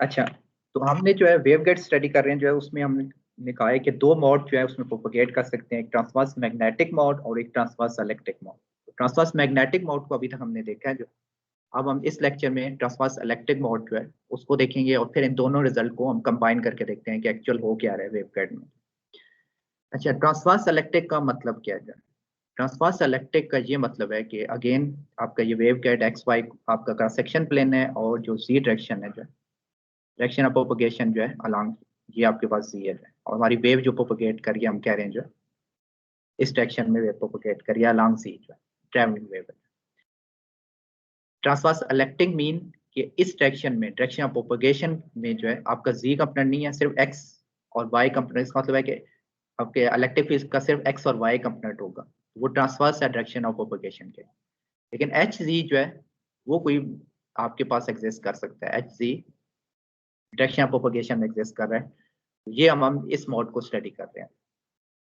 अच्छा, तो हमने जो है वेवगाइड स्टडी कर रहे हैं, जो है उसमें हमने कहा है कि दो मोड जो है उसमें प्रोपोगेट कर सकते हैं, एक ट्रांसवर्स मैग्नेटिक मोड और एक transverse electric mode. Transverse magnetic mode को अभी तक हमने देखा है, जो अब हम इस लेक्चर में ट्रांसवर्स इलेक्ट्रिक मोड जो है उसको देखेंगे और फिर इन दोनों रिजल्ट को हम कंबाइन करके देखते हैं कि एक्चुअल हो क्या रहा है वेवगाइड में। अच्छा, ट्रांसवर्स इलेक्ट्रिक का मतलब क्या है? ट्रांसवर्स इलेक्ट्रिक का ये मतलब है कि अगेन आपका ये वेवगाइड एक्स वाई आपका क्रॉस सेक्शन प्लेन है, और जो जी डायरेक्शन है, जो डायरेक्शन ऑफ प्रोपगेशन जो है अलॉन्ग, ये आपके पास जी है, और हमारी वेव जो प्रोपगेट करिए हम कह रहे हैं जो इस डायरेक्शन में वेव प्रोपगेट करिए अलॉन्ग सी, जो ट्रैवलिंग वेव है। ट्रांसवर्स इलेक्ट्रिक मीन कि इस डायरेक्शन में, डायरेक्शन ऑफ प्रोपगेशन में जो है आपका जी कंपोनेंट नहीं है, सिर्फ एक्स और वाई कंपोनेंट। इसका मतलब है कि आपके इलेक्ट्रिक फील्ड का सिर्फ एक्स और वाई कंपोनेंट होगा, वो ट्रांसवर्स है डायरेक्शन ऑफ प्रोपगेशन के। लेकिन एच जी जो है वो कोई आपके पास एग्जिस्ट कर सकता है, H G direction of propagation में एग्जिस्ट कर रहा है। ये हम इस मोड को स्टडी कर रहे हैं।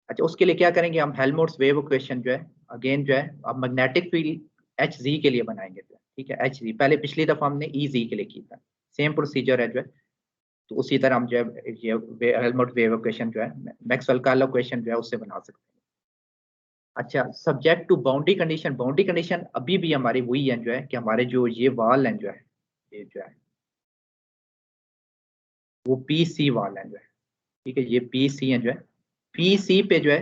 अच्छा, उसके लिए क्या करेंगे हम, हेल्महोल्ट्ज वेव इक्वेशन जो है अगेन जो है अब मैग्नेटिक फील्ड एच जी के लिए बनाएंगे, जो है ठीक है। एच जी पहले पिछली दफा हमने ई जी के लिए की था, सेम प्रोसीजर है जो है, तो उसी तरह हम जो है ये हेल्महोल्ट्ज वेव इक्वेशन जो है मैक्सवेल का इक्वेशन जो है उससे बना सकते हैं। अच्छा, subject to boundary condition, boundary condition अभी भी हमारी वही है जो है कि हमारे जो ये वाल है जो है, ये जो है वो पी सी वाल है जो है, ठीक है, ये पी सी है जो है, पी सी पे जो है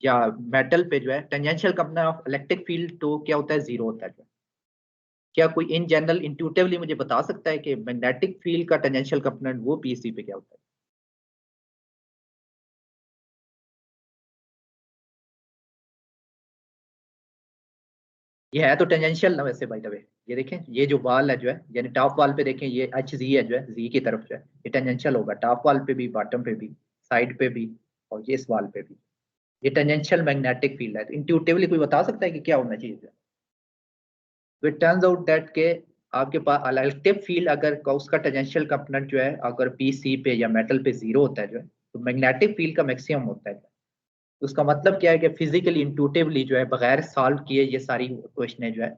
या मेटल पे जो है tangential component of electric field तो क्या होता है, जीरो होता है। क्या कोई इन जनरल इंट्यूटिवली मुझे बता सकता है कि मैग्नेटिक फील्ड का टेंजेंशियल कंपोनेंट वो पीसी पे क्या होता है? ये है तो टेंजेंशियल ना वैसे, बाय द वे। ये देखें, ये जो वाल है जो है, यानी टॉप वाल पे देखें, ये एच जी है जो है, जी की तरफ जो है ये टेंजेंशियल होगा, टॉप वाल पे भी, बॉटम पे भी, साइड पे भी, और ये इस वाल पे भी। ये टेंजेंशियल मैग्नेटिक फील्ड है, तो इंट्यूटिवली कोई बता सकता है कि क्या होना चाहिए? तो इट टर्न्स आउट दैट के आपके पास इलेक्ट्रिक फील्ड अगर उसका टेंजेंशियल कंपोनेंट जो है अगर पी सी पे या मेटल पे जीरो होता है जो है, तो मैग्नेटिक फील्ड का मैक्सिमम होता है। तो उसका मतलब क्या है कि फिजिकली इंट्यूटिवली जो है बगैर सॉल्व किए ये सारी क्वेश्चन जो है,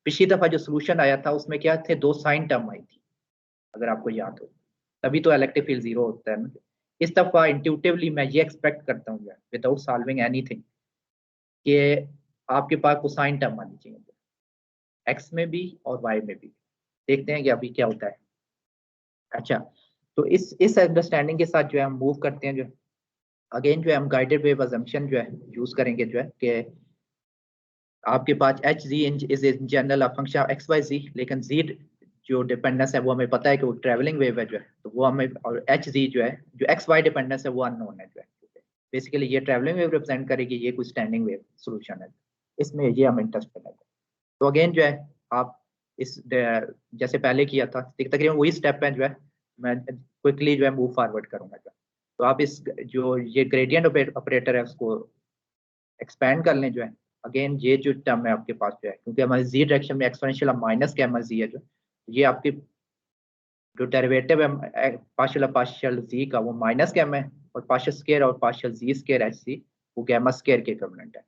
पिछली दफा जो सोल्यूशन आया था उसमें क्या थे, दो साइन टर्म आई थी, अगर आपको याद हो, तभी तो इलेक्ट्रिक फील्ड जीरो होता है ना। इस दफा इंट्यूटिवली मैं ये एक्सपेक्ट करता हूँ विदाउट सॉल्विंग एनीथिंग कि आपके पास कोसाइन टर्म आनी चाहिए, एक्स में भी और वाई में भी। देखते हैं कि अभी क्या होता है। अच्छा, तो इस अंडरस्टैंडिंग के साथ जो है हम मूव करते हैं, जो अगेन जो है हम गाइडेड वेव अजम्पशन जो है यूज करेंगे, जो है कि आपके पास H G is in general a function of X Y G, लेकिन जी जो डिपेंडेंस है वो हमें पता है कि वो ट्रेवलिंग वेव है जो है, तो वो हमें, और एच जी जो है जो एक्स वाई डिपेंडेंस है वो अननोन है जो है। बेसिकली ये ट्रेवलिंग वेव रिप्रेजेंट करेगी, ये कोई स्टैंडिंग वेव सोल्यूशन है, इसमें ये हम इंटरेस्टेड है। तो अगेन जो है आप जैसे पहले किया था तकरीबन वही स्टेप है जो है, मैं क्विकली जो है मूव फॉरवर्ड करूंगा जो है। तो आप इस जो ये ग्रेडियंट ऑपरेटर है उसको एक्सपेंड कर लें जो है। अगेन ये जो टर्म है आपके पास जो है, क्योंकि हमारे जी डायरेक्शन में एक्सपोनेंशियल माइनस के जी है जो, ये आपकी जो डेरिवेटिव है पार्शियल जी का वो माइनस के है, और पार्शियल स्केयर और पार्शियल जी स्केयर एच सी वो गैमा स्केयर के इक्विवेलेंट है।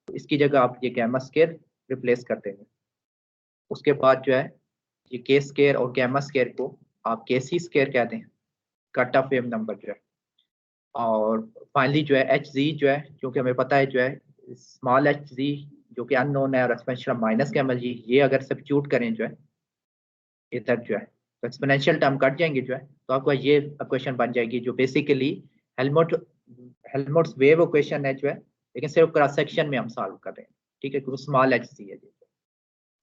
तो इसकी जगह आप ये गैमा स्केयर रिप्लेस कर देंगे। उसके बाद जो है ये के स्केयर और गैमा स्केयर को आप के सी स्केयर कह दें, कट ऑफ वेव नंबर जो है। और फाइनली जो है एच जी जो है, क्योंकि हमें पता है जो है स्मॉल एच जी जो कि अननोन है, और एक्सपोनेंशियल माइनस के जी, ये अगर सब्स्टिट्यूट करें जो है इधर जो है, तो एक्सपोनेंशियल टर्म कट जाएंगे जो है, तो आपका ये इक्वेशन बन जाएगी जो basically Helmholtz Helmholtz wave equation है जो है, लेकिन सिर्फ क्रॉस सेक्शन में हम सॉल्व कर रहे हैं, ठीक है, क्योंकि स्मॉल एच जी है।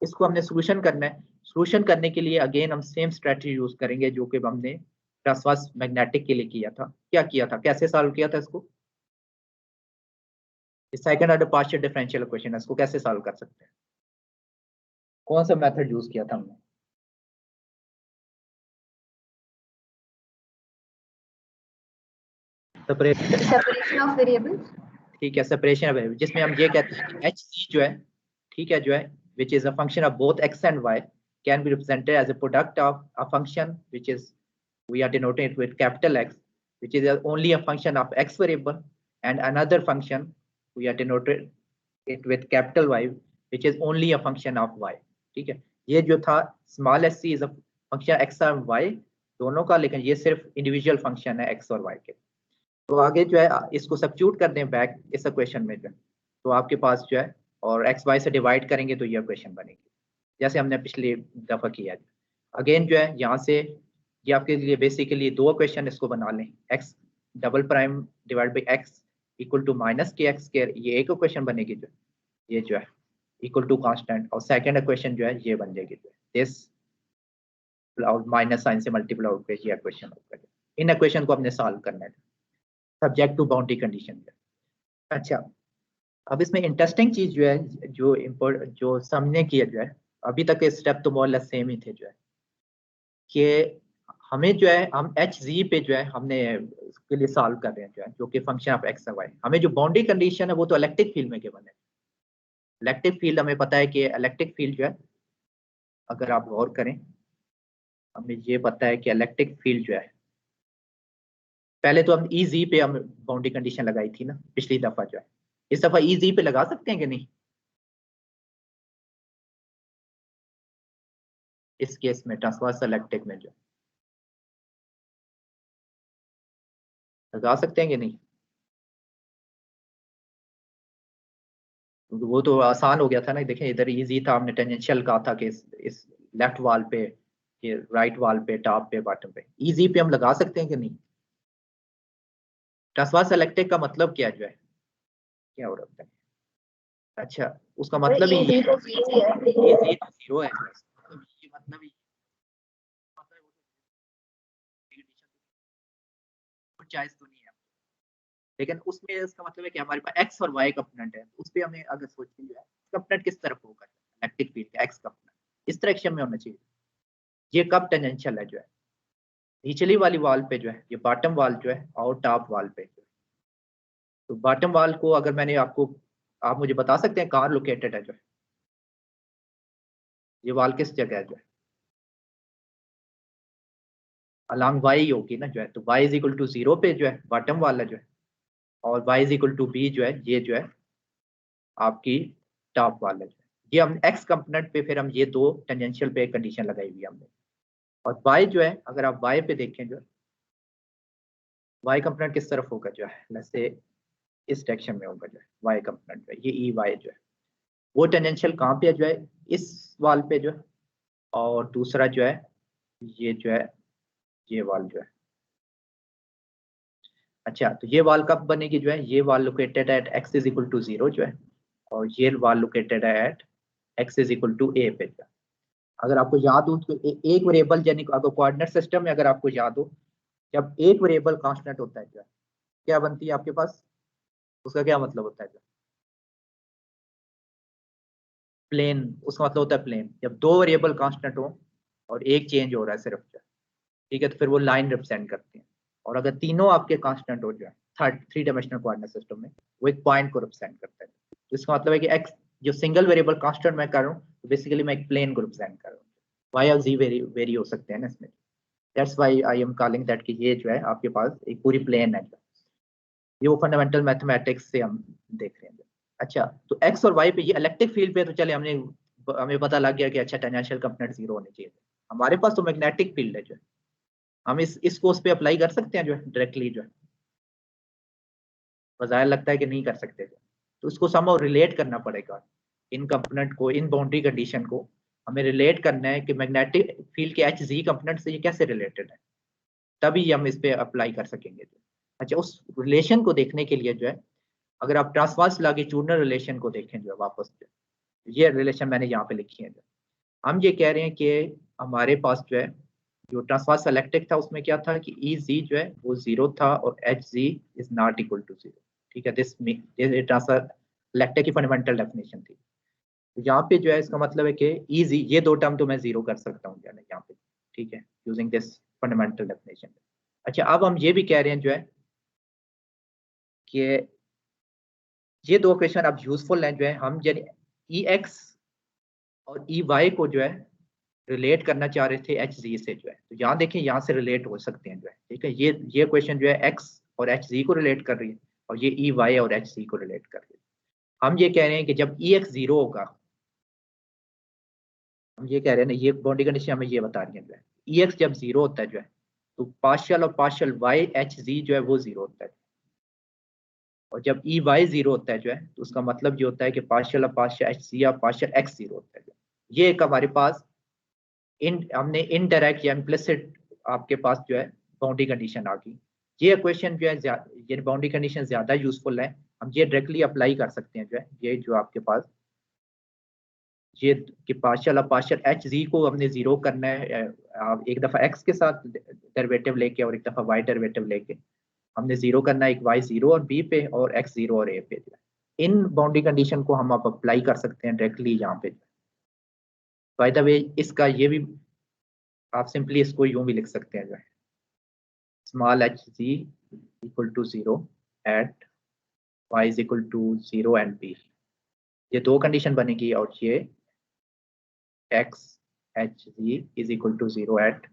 इसको हमने सोल्यूशन करना है। सोल्यूशन करने के लिए अगेन हम सेम स्ट्रेटजी यूज करेंगे जो कि हमने ट्रांसवर्स मैग्नेटिक के लिए किया था। क्या किया था, कैसे सॉल्व किया था इसको? Second order partial differential equation है, इसको कैसे सॉल्व कर सकते हैं? कौन सा मेथड यूज किया था हमने? Separation of variables. ठीक है, सेपरेशन ऑफ वेरिएबल, जिसमें हम ये कहते हैं कि एच सी जो है, ठीक है, जो है which is a function of both X and Y can be represented as a product of a function which is we are denoting it with capital X, which is only a function of X variable, and another function we are denoted it with capital Y, which is only a function of Y. ठीक है, ये जो था small s c is a function X and Y, दोनों का, लेकिन ये सिर्फ इंडिविजुअल फंक्शन है एक्स और वाई के। तो आगे जो है इसको सब्स्टिट्यूट कर दें बैक इस क्वेश्चन में जो है, तो आपके पास जो है और एक्स वाई से डिवाइड करेंगे तो ये क्वेश्चन बनेगी जैसे हमने पिछली दफा किया। अगेन जो है यहाँ से ये आपके लिए बेसिकली दो क्वेश्चन इसको बना लें, X double prime divide by X equal to minus K X square, ये एक क्वेश्चन बनेगी जो ये जो है इक्वल टू कांस्टेंट, और सेकंड क्वेश्चन जो है ये बन जाएगी जो दिस माइनस साइन से मल्टीप्लाई आउट पे ये क्वेश्चन होगा। इन क्वेश्चन को हमने सॉल्व करना है सब्जेक्ट टू बाउंड्री कंडीशन। अच्छा, अब इसमें इंटरेस्टिंग चीज जो है जो समझने की है जो है, अभी तक के स्टेप तो मोर लेस सेम ही थे जो है कि हमें जो है हम एच जी पे जो है हमने उसके लिए सॉल्व कर रहे हैं जो है, जो कि फंक्शन ऑफ एक्स वाई। हमें जो बाउंड्री कंडीशन है वो तो इलेक्ट्रिक फील्ड में केवल है। इलेक्ट्रिक फील्ड हमें पता है कि इलेक्ट्रिक फील्ड जो है, अगर आप गौर करें हमें ये पता है कि इलेक्ट्रिक फील्ड जो है, पहले तो हम ई पे हम बाउंड्री कंडीशन लगाई थी ना पिछली दफा जो है, इस दफा ई पे लगा सकते हैं कि नहीं? इस केस में ट्रांसवर्स इलेक्ट्रिक में जो लगा सकते हैं कि नहीं? वो तो आसान हो गया था ना, देखें इधर इजी था, हमने टेंजेंशियल कहा था कि इस लेफ्ट वॉल पे, ये राइट वॉल पे, टॉप पे, बॉटम पे, इजी पे हम लगा सकते हैं कि नहीं? ट्रांसवर्स इलेक्ट्रिक का मतलब क्या जो है, क्या हो रहा है? अच्छा, उसका मतलब ही ये तो easy है। इजी तो जीरो है, ये मतलब ही चॉइस तो नहीं है, लेकिन उसमें इसका मतलब है कि हमारे पास एक्स और वाई कंपोनेंट है, उस पर हमें अगर सोचें जो है कंपोनेंट किस तरफ होगा इलेक्ट्रिक फील्ड का एक्स कंपोनेंट इस डायरेक्शन में होना चाहिए। ये कब टेंजेंशियल है जो है, निचली वाली वॉल पे जो है, ये बॉटम वॉल जो है और टॉप वॉल पे जो है। तो बॉटम वॉल को अगर मैंने आपको, आप मुझे बता सकते हैं कहाँ लोकेटेड है जो है, ये वॉल किस जगह है जो है? अलॉन्ग वाई होगी ना जो है, तो y इज इक्वल टू 0 पे जो है बॉटम वाला जो है, और y is equal to b जो है, ये जो है आपकी टॉप वाला जो है। ये हम x कंपोनेंट पे फिर हम ये दो टेंजेंशियल पे कंडीशन लगाई हुई है हमने, और y जो है अगर आप y पे देखें जो है, y कंपोनेंट किस तरफ होगा जो है, जैसे इस डायरेक्शन में होगा जो है y कंपोनेंट पे, ये ई वाई जो है वो टेंजेंशियल कहाँ पे है जो है, इस वाल पे जो है, और दूसरा जो है ये जो है ये वाल जो है। अच्छा, तो ये वाल कब बनेगी जो है, ये wall located at X is equal to 0 जो है, और ये वाल लोकेटेड है at X is equal to A पे जो है। अगर आपको याद हो तो एक वेरिएबल यानी अगर कोऑर्डिनेट सिस्टम में अगर आपको याद हो, जब एक वेरिएबल कांस्टेंट होता है जो है, क्या बनती है आपके पास, उसका क्या मतलब होता है जो प्लेन, उसका मतलब होता है प्लेन। जब दो वेरिएबल कांस्टेंट हो और एक चेंज हो रहा है सिर्फ जो है, ठीक है, तो फिर वो लाइन रिप्रेजेंट करती है। और अगर तीनों आपके कांस्टेंट हो जाए थ्री डायमेंशनल कोऑर्डिनेट सिस्टम में, वो एक पॉइंट को रिप्रेजेंट करता है। तो इसका मतलब है कि एक्स जो सिंगल वेरिएबल कांस्टेंट मैं कर रहा हूँ, तो बेसिकली मैं एक प्लेन को रिप्रेजेंट कर रहा हूँ। वाई और जी वेरी हो सकते हैं ना इसमें, that's why I am calling that कि ये जो है आपके पास एक पूरी प्लेन है। ये वो फंडामेंटल मैथमेटिक्स से हम देख रहे हैं। अच्छा, तो एक्स और वाई पे ये इलेक्ट्रिक फील्ड पे तो चले हमें पता लग गया कि अच्छा टेंजेंशियल कंपोनेंट 0 होने चाहिए। हमारे पास तो मैग्नेटिक फील्ड है जो है, हम इसको उस पे अप्लाई कर सकते हैं जो है डायरेक्टली जो है, बाजार लगता है कि नहीं कर सकते जो। तो उसको समहाउ रिलेट करना पड़ेगा, इन कंपोनेंट को, इन बाउंड्री कंडीशन को हमें रिलेट करना है कि मैग्नेटिक फील्ड के एच जी कंपोनेंट से ये कैसे रिलेटेड है, तभी हम इस पे अप्लाई कर सकेंगे जो। अच्छा, उस रिलेशन को देखने के लिए जो है, अगर आप ट्रांसवर्स लॉन्गिट्यूडिनल रिलेशन को देखें जो है वापस जो, ये रिलेशन मैंने यहाँ पे लिखी है जो, हम ये कह रहे हैं कि हमारे पास जो है जो ट्रांसवर्स इलेक्ट्रिक था उसमें क्या था कि ई जी जो है वो 0 था और H G is not equal to 0। ठीक है, दिस ट्रांसफर इलेक्ट्रिक की फंडामेंटल डेफिनेशन थी। तो यहाँ पे जो है इसका मतलब है कि ई जी, ये दो टर्म तो मैं 0 कर सकता हूँ यहाँ पे, ठीक है, यूजिंग दिस फंडामेंटल डेफिनेशन। अच्छा, अब हम ये भी कह रहे हैं जो है कि ये दो क्वेश्चन अब यूजफुल हैं जो है, हम यानी ई एक्स और ई वाई को जो है रिलेट करना चाह रहे थे एच जी से जो है, तो यहाँ देखें यहाँ से रिलेट हो सकते हैं जो है, ठीक है, ये क्वेश्चन जो है एक्स और एच जी को रिलेट कर रही है, और ये ई वाई और एच जी को रिलेट कर रही है। हम ये कह रहे हैं कि जब ई एक्स 0 होगा, हम ये कह रहे हैं ना, ये बाउंड्री कंडीशन हमें ये बता रही है जो है, ई एक्स जब 0 होता है जो है, तो पार्शियल और पार्शियल वाई एच जी जो है वो जीरो होता है, और जब ई वाई जीरो होता है जो है तो उसका मतलब ये होता है कि पार्शियल और पार्शियल एच जी या पार्शियल एक्स जीरो होता है। ये एक हमारे पास हमने इनडायरेक्ट या इम्प्लिसिट आपके पास जो है बाउंड्री कंडीशन आ गई। ये क्वेश्चन जो है ये बाउंड्री कंडीशन ज्यादा यूजफुल है, हम ये डायरेक्टली अप्लाई कर सकते हैं जो है। ये जो आपके पास ये कि पार्शियल और पार्शियल एच जी को हमने जीरो करना है, आप एक दफा एक्स के साथ डेरिवेटिव लेके और एक दफा वाई डेरिवेटिव लेके हमने जीरो करना है, एक वाई जीरो और बी पे और एक्स जीरो और ए पे। इन बाउंड्री कंडीशन को हम आप अप्लाई कर सकते हैं डायरेक्टली यहाँ पे। बाय द वे इसका ये भी आप सिंपली इसको यूं भी लिख सकते हैं जो है small H G equal to zero at Y is equal to zero and B. ये दो कंडीशन बनेगी और ये X H G is equal to zero at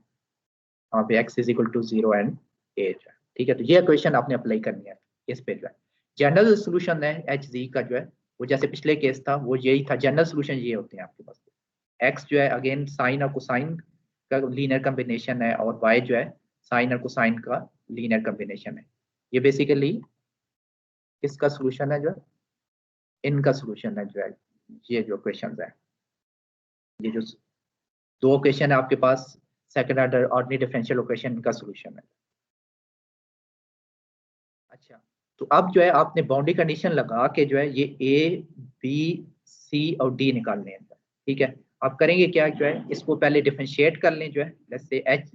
वहाँ पे X is equal to zero and A जो है। ठीक है, तो ये इक्वेशन आपने अप्लाई करनी है इस पे जो है। जनरल सोल्यूशन है एच जी का जो है वो जैसे पिछले केस था वो यही था, जनरल सोल्यूशन ये होते हैं आपके पास। एक्स जो है अगेन साइन और कोसाइन का लीनियर कॉम्बिनेशन है और वाई जो है साइन और कोसाइन का लीनियर कॉम्बिनेशन है। ये बेसिकली इसका सोल्यूशन है जो है, इनका सोल्यूशन है जो है। ये जो क्वेश्चन है, ये जो दो क्वेश्चन है आपके पास second order ordinary differential equation का सोल्यूशन है। अच्छा, तो अब जो है आपने बाउंड्री कंडीशन लगा के जो है ये ए बी सी और डी निकालने हैं। ठीक है, आप करेंगे क्या जो है इसको पहले डिफरेंशिएट कर लें जो है, जैसे एच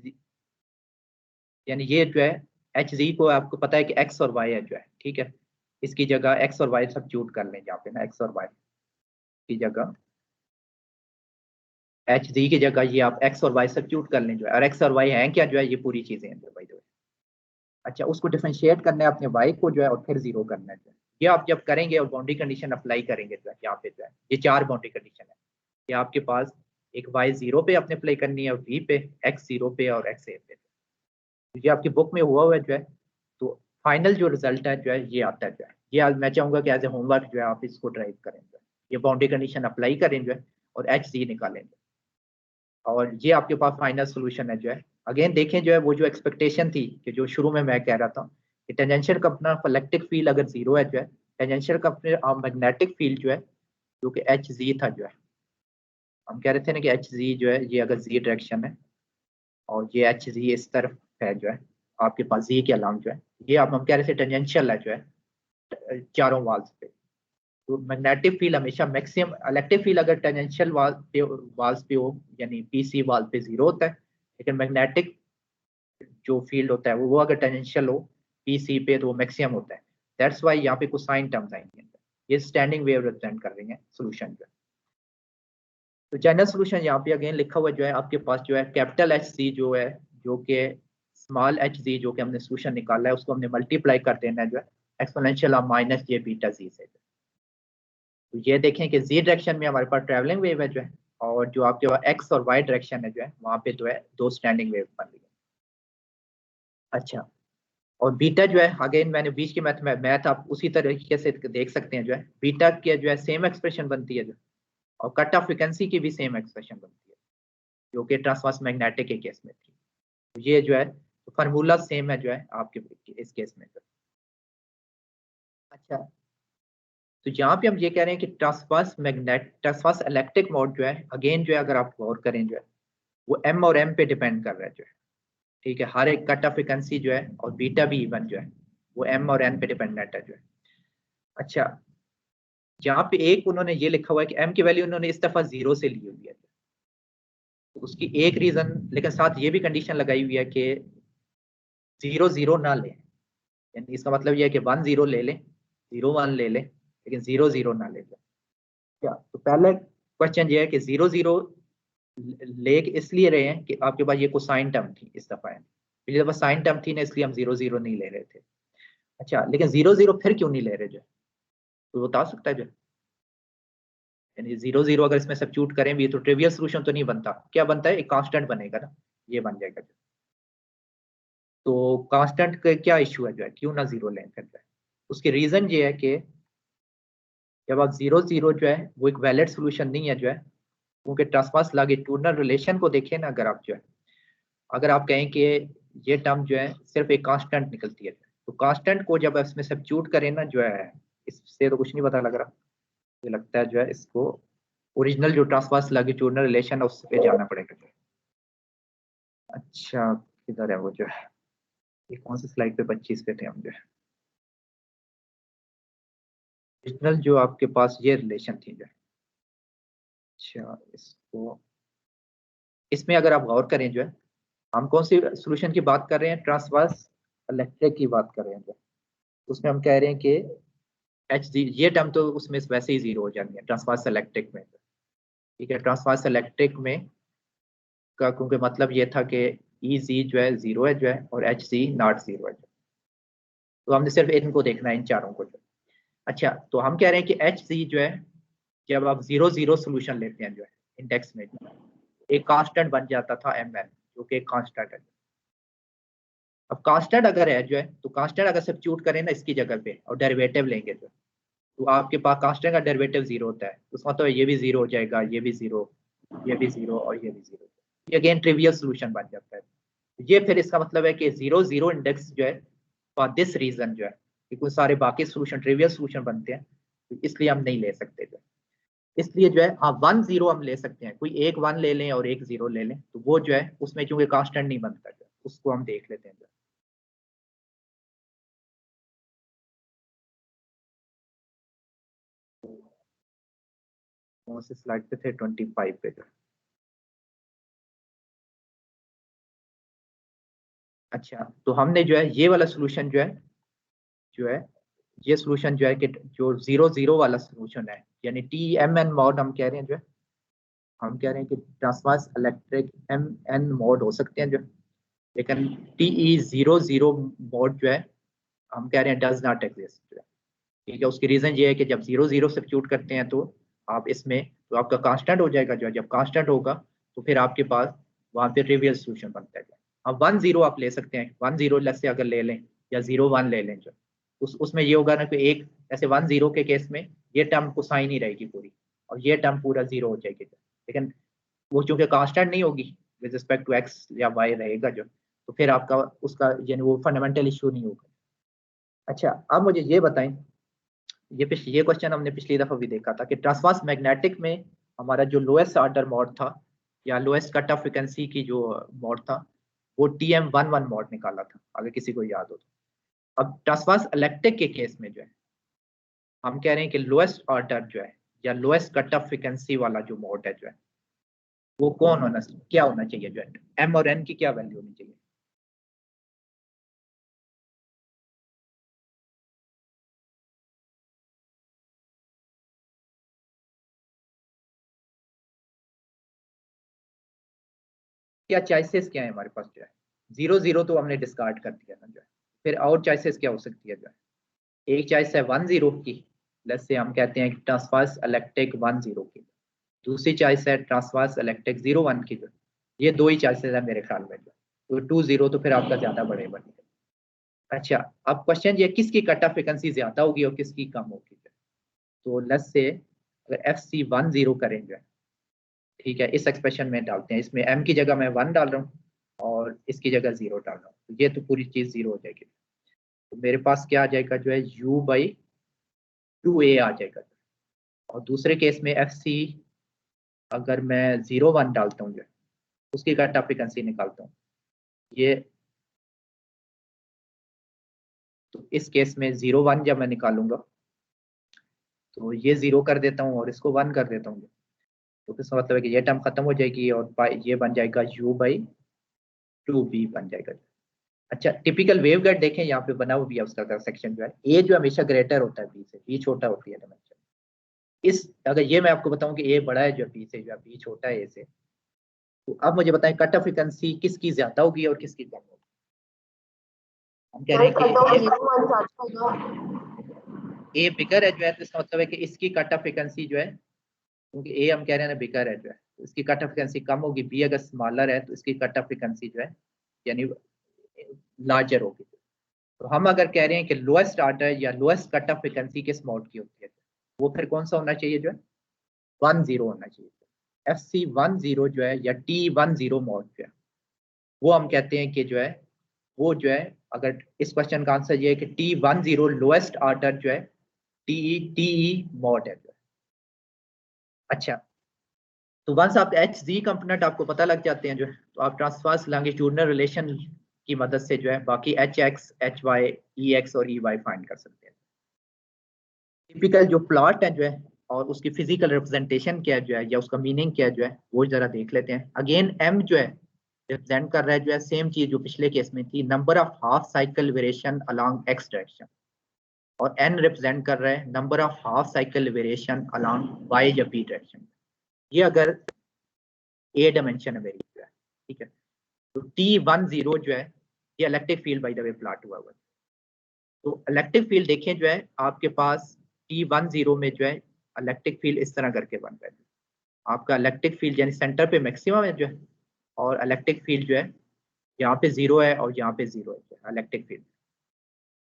यानी ये जो है एच जी को आपको पता है कि एक्स और वाई है जो है। ठीक है, इसकी जगह एक्स और वाई सब्स्टिट्यूट कर लें यहाँ पे ना, एक्स और वाई की जगह एच जी की जगह ये आप एक्स और वाई सब्स्टिट्यूट कर लें जो है। और एक्स और वाई हैं क्या जो है, ये पूरी चीजें हैं भाई। अच्छा, उसको डिफरेंशिएट करना है अपने वाई को जो है और फिर जीरो करना है जो है। ये आप जब करेंगे और बाउंड्री कंडीशन अप्लाई करेंगे जो है यहाँ पे जो है ये चार बाउंड्री कंडीशन है। ये आपके पास एक वाई जीरो पे आपने अप्लाई करनी है और वी पे, एक्स जीरो पे और एक्स ए पे। ये आपकी बुक में हुआ है जो है। तो फाइनल जो रिजल्ट है जो है ये आता है जो है। ये आज मैं चाहूंगा कि एज ए होमवर्क जो है आप इसको ड्राइव करें जो है, ये बाउंड्री कंडीशन अप्लाई करें जो है और एच जी निकालें और ये आपके पास फाइनल सोल्यूशन है जो है। अगेन देखें जो है वो जो एक्सपेक्टेशन थी कि जो शुरू में मैं कह रहा था कि टेंजेंशियल का अपना इलेक्ट्रिक फील्ड अगर जीरो है जो है, टेंजेंशियल का अपना मैग्नेटिक फील्ड जो है जो कि एच जी था जो है, हम कह रहे थे ना कि एच जी जो है ये अगर जी डायरेक्शन है और ये एच जी इस तरफ है जो है आपके पास जी के अलाम जो है, ये आप हम कह रहे थे टेंजेंशियल है जो है चारों वाल्स पे। तो मैग्नेटिक फील्ड हमेशा मैक्सिमम, इलेक्ट्रिक फील्ड अगर टेंजेंशियल वाल्स पे हो यानी पीसी वाल पे जीरो होता है, लेकिन मैग्नेटिक जो फील्ड होता है वो अगर टेंजेंशियल हो पीसी पे तो वो मैक्सिमम होता है। दैट्स वाई यहाँ पे कुछ साइन टर्म्स आएंगे, ये स्टैंडिंग वेव रिप्रेजेंट कर रही है सोल्यूशन जो है। तो जनरल सोल्यूशन यहाँ पे अगेन लिखा हुआ जो है आपके पास जो है कैपिटल एच सी जो है जो कि स्मॉल एच जी जो कि हमने सोल्यूशन निकाला है उसको हमने मल्टीप्लाई कर देना है जो है exponential of minus J beta G से। तो ये देखें कि जी डायरेक्शन में हमारे पास ट्रैवलिंग वेव है जो है, और जो आपके पास एक्स और वाई डायरेक्शन है जो है वहां पे जो है दो स्टैंडिंग वेव बन रही है। अच्छा, और बीटा जो है अगेन मैंने बीच के मैथ आप उसी तरीके से देख सकते हैं जो है बीटा की जो है सेम एक्सप्रेशन बनती है जो, और कट ऑफ फ्रिक्वेंसी की भी सेम एक्सप्रेशन बनती है जो कि ट्रांसवर्स मैग्नेटिक के केस में थी। तो ये जो है फार्मूला सेम है जो है आपके इस केस में जो। अच्छा, तो यहाँ पे हम ये कह रहे हैं कि ट्रांसवर्स इलेक्ट्रिक मोड जो है अगेन जो है अगर आप गौर करें जो है वो एम और एम पे डिपेंड कर रहा है जो है। ठीक है, हर एक कट ऑफ फ्रिक्वेंसी जो है और बीटा भी इवन जो है वो एम और एन पे डिपेंडेंट है जो है। अच्छा, यहाँ पे एक उन्होंने ये लिखा हुआ है कि एम की वैल्यू उन्होंने इस दफा जीरो से ली हुई है, तो उसकी एक रीजन, लेकिन साथ ये भी कंडीशन लगाई हुई है कि जीरो जीरो ना ले, यानी इसका मतलब ये है कि वन जीरो ले लें, जीरो वन ले लें, लेकिन जीरो जीरो ना ले लें। क्या, तो पहले क्वेश्चन ये है कि जीरो जीरो ले इसलिए रहे हैं कि आपके पास ये कोसाइन टर्म थी इस दफा है, पिछली दफा साइन टर्म थी ना इसलिए हम जीरो जीरो नहीं ले रहे थे। अच्छा, लेकिन जीरो जीरो फिर क्यों नहीं ले रहे जो, तो बता सकता है जो, यानी जीरो जीरो अगर इसमें सब्स्टिट्यूट करें भी तो ट्रिवियल सॉल्यूशन तो नहीं बनता, क्या बनता है एक कांस्टेंट बनेगा ना, ये बन जाएगा जो। तो कांस्टेंट का क्या इशू है जो है, क्यों ना जीरो लें फिर जो है? उसकी रीजन ये है कि जब आप जीरो जीरो जो है वो एक वैलिड सॉल्यूशन नहीं है जो है, क्योंकि ट्रांसवर्स लॉन्गिट्यूडिनल रिलेशन को देखें ना अगर आप जो है, अगर आप कहें कि ये टर्म जो है सिर्फ एक कांस्टेंट निकलती है। तो कांस्टेंट को जब इसमें सब्स्टिट्यूट करें ना जो है, इससे तो कुछ नहीं पता लग रहा, ये लगता है जो है इसको ओरिजिनल जो ट्रांसवर्स लॉन्गिट्यूडिनल रिलेशन है उस पे जाना पड़ेगा। अच्छा किधर है वो जो है, ये कौन सी स्लाइड पे 25 पे थे हम जो है, ओरिजिनल जो आपके पास ये रिलेशन थी जो है। अच्छा इसको, इसमें अगर आप गौर करें जो है, हम कौन सी सोल्यूशन की बात कर रहे हैं, ट्रांसवर्स इलेक्ट्रिक की बात कर रहे हैं जो, उसमें हम कह रहे हैं कि एच ये टर्म तो उसमें वैसे ही जीरो हो जानी है ट्रांसवर्स इलेक्ट्रिक में। ठीक है, ट्रांसवर्स इलेक्ट्रिक में का क्योंकि मतलब ये था कि ई जी जो है जीरो है जो है, और एच सी नॉट जीरो है। तो हमने सिर्फ इनको देखना है, इन चारों को जो। अच्छा तो हम कह रहे हैं कि एच सी जो है, जब आप जीरो जीरो सोल्यूशन लेते हैं जो है इंडेक्स में, एक कांस्टेंट बन जाता था एम एन, जो कि एक कांस्टेंट है। अब कांस्टेंट अगर है जो है, तो कांस्टेंट अगर सब्स्टिट्यूट करें ना इसकी जगह पे और डेरिवेटिव लेंगे जो, तो आपके पास कांस्टेंट का डेरिवेटिव जीरो होता है, उसका मतलब ये भी जीरो हो जाएगा, ये भी जीरो, ये भी जीरो और ये भी जीरो। ये अगेन ट्रिवियल सोल्यूशन बन जाता है। ये फिर इसका मतलब है कि जीरो जीरो इंडेक्स जो है फॉर दिस रीजन जो है, क्योंकि सारे बाकी सोल्यूशन ट्रिवियल सोल्यूशन बनते हैं, तो इसलिए हम नहीं ले सकते जो, इसलिए जो है हाँ वन जीरो हम ले सकते हैं, कोई एक वन ले लें और एक जीरो ले लें, तो वो जो है उसमें चूंकि कांस्टेंट नहीं बनता जो, उसको हम देख लेते हैं जो। कौन से स्लाइड पे थे, 25 पे जो। अच्छा तो हमने जो है ये वाला सोल्यूशन जो है ये सोल्यूशन जो है कि जो जीरो जीरो वाला सोल्यूशन है, यानी टी एम एन मॉड हम कह रहे हैं जो है, हम कह रहे हैं कि transverse electric M N mode हो सकते हैं जो, लेकिन T E zero zero mode जो है हम कह रहे हैं डज नॉट एग्जिस्ट जो है। ठीक है, उसकी रीजन ये है कि जब जीरो जीरो सब्स्टिट्यूट करते हैं तो आप इसमें, तो आपका कांस्टेंट हो जाएगा जो है, जब कांस्टेंट होगा तो फिर आपके पास वहां पे ट्रिवियल सोल्यूशन बनता है। अब वन जीरो आप ले सकते हैं, वन जीरो लेस से अगर ले लें या जीरो वन ले लें जो, उसमें ये होगा ना कि एक ऐसे वन जीरो के केस में ये टर्म को साइन ही रहेगी पूरी, और ये टर्म पूरा जीरो हो जाएगी। लेकिन वो चूंकि कांस्टेंट नहीं होगी, विद रिस्पेक्ट टू एक्स या वाई रहेगा जो, तो फिर आपका उसका यानी वो फंडामेंटल इशू नहीं होगा। अच्छा अब मुझे ये बताएं, ये क्वेश्चन हमने पिछली दफा भी देखा था कि ट्रांसवर्स मैग्नेटिक में हमारा जो लोएस्ट ऑर्डर मॉड था या लोएस्ट कट ऑफ फ्रीक्वेंसी की जो मॉड था, वो T M one one mode निकाला था, अगर किसी को याद हो तो। अब ट्रांसवर्स इलेक्ट्रिक के केस में जो है, हम कह रहे हैं कि लोएस्ट ऑर्डर जो है या लोएस्ट कट ऑफ फ्रीक्वेंसी वाला जो मोड है जो है, वो कौन होना, क्या होना चाहिए जो है, एम और एन की क्या वैल्यू होनी चाहिए। क्या चॉइसेस क्या है हमारे पास जो है, जीरो जीरो तो हमने डिस्कार्ड कर दिया ना जो है, फिर और चॉइसेस क्या हो सकती है जो है, एक चॉइस है वन जीरो की, लेट्स से हम कहते हैं ट्रांसवर्स इलेक्ट्रिक वन जीरो की, दूसरी चॉइस है ट्रांसवर्स इलेक्ट्रिक जीरो वन की जो, ये दो ही चॉइसेस है मेरे ख्याल में जो, तो टू जीरो तो फिर आपका ज्यादा बढ़ेगा। अच्छा अब क्वेश्चन ये किसकी कट ऑफ फ्रीक्वेंसी ज्यादा होगी और किसकी कम होगी, तो लेट्स से अगर एफ सी वन जीरो करेंगे, ठीक है, इस एक्सप्रेशन में डालते हैं, इसमें एम की जगह मैं वन डाल रहा हूँ और इसकी जगह जीरो डाल रहा हूँ, तो ये तो पूरी चीज जीरो हो जाएगी। तो मेरे पास क्या आ जाएगा जो है, u बाई टू ए आ जाएगा। और दूसरे केस में एफ सी अगर मैं जीरो वन डालता हूँ जो है, उसकी कट ऑफ फ्रीक्वेंसी निकालता हूँ, ये तो इस केस में जीरो वन जब मैं निकालूंगा तो ये जीरो कर देता हूँ और इसको वन कर देता हूँ, तो इसका मतलब है कि ये टर्म खत्म हो जाएगी और ये बन जाएगा u बाई टू बी बन जाएगा। अच्छा टिपिकल वेव गाइड देखें, यहाँ पे बना हुआ भी है उसका सेक्शन जो है, ए जो हमेशा ग्रेटर होता है बी से, बी छोटा होती है डायमेंशन। इस अगर ये मैं आपको बताऊं कि ए बड़ा है जो बी से, जो बी छोटा है ए से, तो अब मुझे बताएं कट ऑफ फ्रीक्वेंसी किसकी ज्यादा होगी और किसकी कम होगी। हम कह रहे हैं कि ए बिगर है जो है, तो इसका मतलब है कि इसकी कट ऑफ फ्रीक्वेंसी जो है, क्योंकि ए हम कह रहे हैं ना बिगर है जो है, तो इसकी कट ऑफ फ्रीक्वेंसी कम होगी, बी अगर स्मॉलर है तो इसकी कट ऑफ फ्रीक्वेंसी जो है यानी लार्जर होगी। तो हम अगर कह रहे हैं कि लोएस्ट ऑर्डर या लोएस्ट कट ऑफ फ्रीक्वेंसी किस मोड की होती है, वो फिर कौन सा होना चाहिए जो है, वन जीरो होना चाहिए। एफ सी वन जीरो जो है या टी वन जीरो मोड जो है, वो हम कहते हैं कि जो है वो जो है, अगर इस क्वेश्चन का आंसर ये है कि T10 लोएस्ट ऑर्डर जो है टीई मॉड है जो है। अच्छा, तो वंस आप एच जी कंपोनेंट आपको पता लग जाते हैं जो है, तो आप ट्रांसवर्स लॉन्गिट्यूडिनल रिलेशन की मदद से जो है बाकी एच एक्स, एच वाई, ई एक्स और ई वाई फाइंड कर सकते हैं। टिपिकल जो प्लॉट है जो है और उसकी फिजिकल रिप्रेजेंटेशन क्या है जो है, या उसका मीनिंग क्या है जो है, वो जरा देख लेते हैं। अगेन एम जो है रिप्रेजेंट कर रहा है जो है सेम चीज जो पिछले केस में थी, number of half cycle variation along x direction, और एन रिप्रेजेंट कर रहा है number of half cycle variation along y या पी डायरेक्शन। ये अगर ए डायमेंशन है मेरी जो है, ठीक है। तो T10 जो है ये electric field by the way plot हुआ है। तो इलेक्ट्रिक फील्ड देखें जो है आपके पास T10 में जो है इलेक्ट्रिक फील्ड इस तरह करके बन रहा है। आपका इलेक्ट्रिक फील्ड यानी सेंटर पे मैक्सिमम है जो है, और इलेक्ट्रिक फील्ड जो है यहाँ पे 0 है और यहाँ पे 0 है इलेक्ट्रिक फील्ड।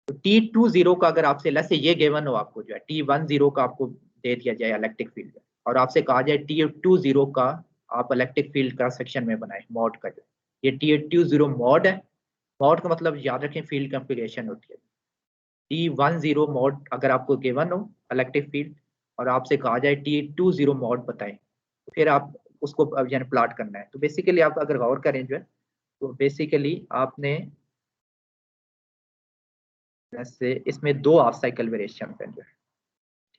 तो T20 का अगर आपसे लेट्स से ये गिवन हो आपको जो है T10 का आपको दे दिया जाए इलेक्ट्रिक फील्ड, और आपसे कहा जाए T20 का आप इलेक्ट्रिक फील्ड का सेक्शन में बनाए मॉड का जो ये T20 मॉड है। मॉड का मतलब याद रखें फील्ड कॉन्फ़िगरेशन होती है। T10 मॉड अगर आपको गिवन हो इलेक्ट्रिक फील्ड और आपसे कहा जाए T20 मॉड बताएं, तो फिर आप उसको यानी प्लॉट करना है। तो बेसिकली आप अगर गौर करें जो है, तो बेसिकली आपने जैसे इसमें दो हाफ साइकिल वेरिएशन है जो है,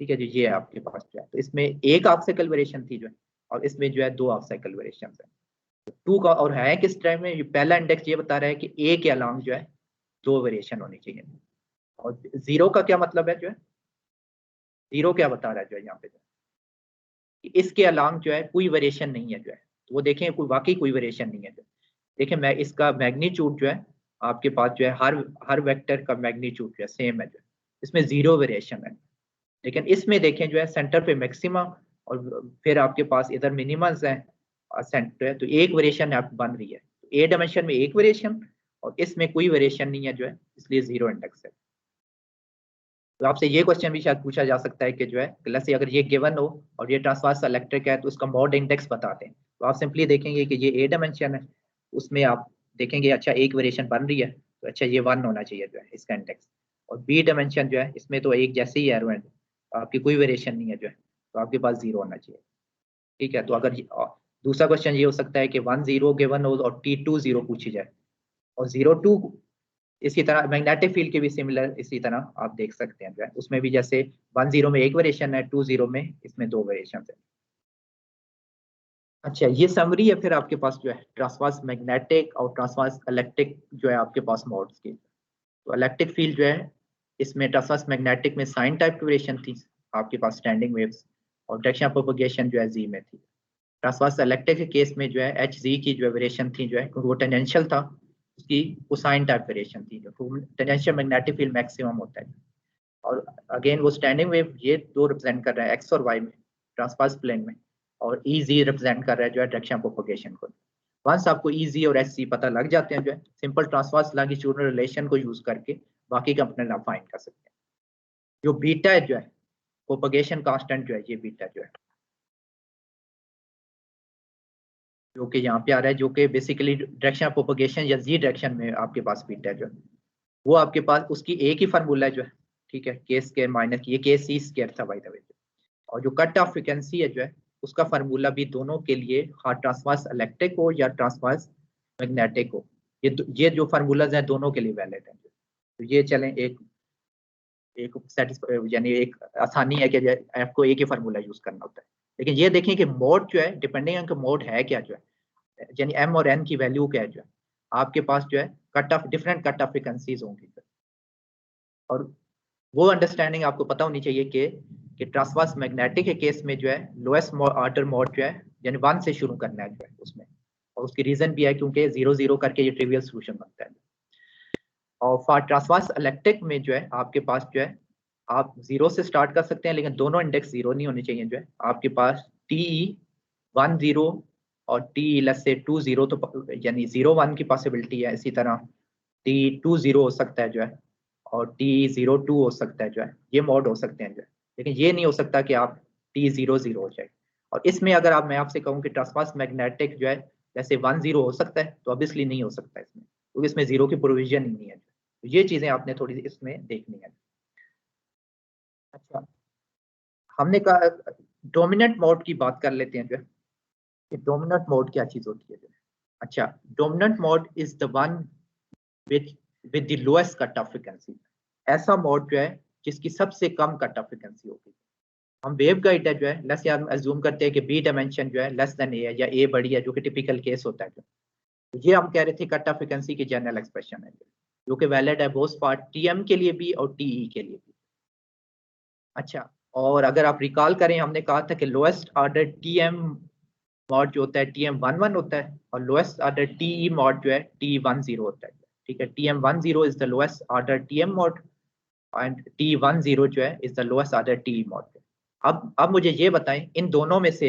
ठीक है जी, ये है आपके पास जो है। तो इसमें एक हाफ साइकिल वेरिएशन थी जो है, और इसमें जो है दो हाफ साइकिल वेरिएशन है। टू का और है किस टाइम में, ये पहला इंडेक्स ये बता रहा है कि ए के अलांग जो है दो वेरिएशन होनी चाहिए। और जीरो का क्या मतलब है जो है, जीरो क्या बता रहा है जो है यहाँ पे कि इसके अलांग जो है कोई वेरिएशन नहीं है जो है। तो वो देखें कोई वाकई कोई वेरिएशन नहीं है जो, देखें मैं इसका मैग्नीट्यूड जो है आपके पास जो है हर वेक्टर का मैग्नीट्यूड जो है सेम है जो है, इसमें जीरो वेरिएशन है। लेकिन इसमें देखें जो है सेंटर पे मैक्सिमम और फिर आपके पास इधर मिनिमम्स है सेंटर है, तो एक वेरिएशन आप बन रही है। ए डायमेंशन में एक वेरिएशन और इसमें कोई वेरिएशन नहीं है जो है, इसलिए जीरो इंडेक्स है। तो आपसे ये क्वेश्चन भी शायद पूछा जा सकता है कि जो है क्लास से अगर ये गिवन हो और ये ट्रांसवर्स इलेक्ट्रिक है तो उसका मॉड इंडेक्स बता दें। तो आप सिंपली देखेंगे कि ये ए डायमेंशन है, उसमें आप देखेंगे अच्छा एक वेरिएशन बन रही है, तो अच्छा ये 1 होना चाहिए जो है इसका इंडेक्स। और बी डायमेंशन जो है इसमें तो एक जैसे ही एरो है, आपकी कोई वेरिएशन नहीं है जो है, तो आपके पास 0 होना चाहिए। ठीक है, तो अगर दूसरा क्वेश्चन ये हो सकता है कि 10 गिवन हो और T20 पूछी जाए और 02, इसी तरह मैग्नेटिक फील्ड के भी सिमिलर इसी तरह आप देख सकते हैं जो है, उसमें भी जैसे 10 में एक वेरिएशन है, 20 में इसमें दो वेरिएशन है। अच्छा, ये समरी है फिर आपके पास जो है ट्रांसवर्स मैग्नेटिक और ट्रांसवर्स इलेक्ट्रिक जो है आपके पास मोड्स की। तो इलेक्ट्रिक फील्ड जो है इसमें ट्रांसवर्स मैग्नेटिक में साइन टाइप की वेरिएशन थी आपके पास स्टैंडिंग वेव्स, और डायरेक्शन ऑफ प्रोपगेशन जो है जी में थी। ट्रांसवर्स इलेक्ट्रिक के केस में जो है एच जी की जो वेरिएशन थी जो है वो टेंजेंशियल था, उसकी कोसाइन टाइप वेरिएशन थी जो टेंजेंशियल मैग्नेटिक फील्ड मैक्सिमम होता है। और अगेन वो स्टैंडिंग वेव ये दो रिप्रेजेंट कर रहा है एक्स और वाई में ट्रांसवर्स प्लेन में, और ई जी रिप्रेजेंट कर रहा है जो है डायरेक्शन ऑफ प्रोपगेशन को। वंस आपको ई जी और एच सी पता लग जाते हैं जो है, सिंपल ट्रांसवर्स लॉन्गिट्यूडिनल रिलेशन को यूज करके बाकी कंपोनेंट आप फाइंड कर सकते हैं। जो बीटा है जो है प्रोपगेशन कांस्टेंट जो है, ये बीटा जो है जो कि यहाँ पे आ रहा है, जो कि बेसिकली डायरेक्शन ऑफ प्रोपगेशन या जी डायरेक्शन में आपके पास बीटा है जो है, वो आपके पास उसकी एक ही फार्मूला है जो है, ठीक है, के स्क्वायर माइनस ये के सी स्क्वायर था बाय द वे। और जो कट ऑफ फ्रीक्वेंसी है जो है उसका फार्मूला भी दोनों के लिए, हाँ ट्रांसवर्स इलेक्ट्रिक हो या ट्रांसवर्स मैग्नेटिक हो, ये जो फार्मूलाज हैं दोनों के लिए वैलिड है। तो ये चलें एक एक यानी एक आसानी है कि आपको एक ही फार्मूला यूज करना होता है। लेकिन ये देखें कि मोड जो है डिपेंडिंग ऑन मोड है क्या जो है, यानी एम और एन की वैल्यू क्या है जो है, आपके पास जो है cut off different cut off frequencies होंगी। और वो अंडरस्टैंडिंग आपको पता होनी चाहिए कि ट्रांसवर्स मैग्नेटिक के केस में जो है लोएस्ट ऑर्डर मोड जो है यानी 1 से शुरू करना है जो है उसमें, और उसकी रीजन भी है क्योंकि 0 0 करके ये ट्रिवियल सॉल्यूशन बनता है। और फॉर ट्रांसवर्स इलेक्ट्रिक में जो है आपके पास जो है आप 0 से स्टार्ट कर सकते हैं, लेकिन दोनों इंडेक्स 0 नहीं होने चाहिए जो है। आपके पास TE10 और TE20 तो यानी 0 1 की पॉसिबिलिटी है, इसी तरह T20 हो सकता है जो है, और T02 हो सकता है जो है, ये मोड हो सकते हैं जो है। लेकिन ये नहीं हो सकता कि आप T00 हो जाए। और इसमें अगर आप मैं आपसे कहूँ कि ट्रांसवर्स मैग्नेटिक जो है जैसे 10 हो सकता है, तो ऑब्वियसली नहीं हो सकता इसमें, क्योंकि इसमें जीरो की प्रोविजन ही नहीं है। तो ये चीजें आपने थोड़ी सी इसमें देखनी है। अच्छा, हमने कहा डोमिनेंट मोड की बात कर लेते हैं जो है कि डोमिनेंट मोड क्या चीज होती है जो है। अच्छा, dominant mode is the one with the lowest cut off frequency. ऐसा मोड जो है जिसकी सबसे कम कट ऑफ फ्रीक्वेंसी होगी। हम वेव गाइड है जो है, लेट्स हम अज्यूम करते हैं कि बी डायमेंशन जो है लेस देन ए है या ए बड़ी है, जो कि टिपिकल केस होता है। तो ये हम कह रहे थे कट ऑफ फ्रीक्वेंसी की जनरल एक्सप्रेशन है जो कि वैलिड है बोथ पार्ट टीएम के लिए भी और टीई के लिए भी। अच्छा, और अगर आप रिकॉल करें, हमने कहा था कि लोएस्ट ऑर्डर टीएम मॉड जो होता है TM11 होता है, और लोएस्ट ऑर्डर टीई मॉड जो है T10 होता है। ठीक है, TM10 is the lowest order TM mode and T10 जो है is the lowest order TE mode. अब मुझे ये बताएं, इन दोनों में से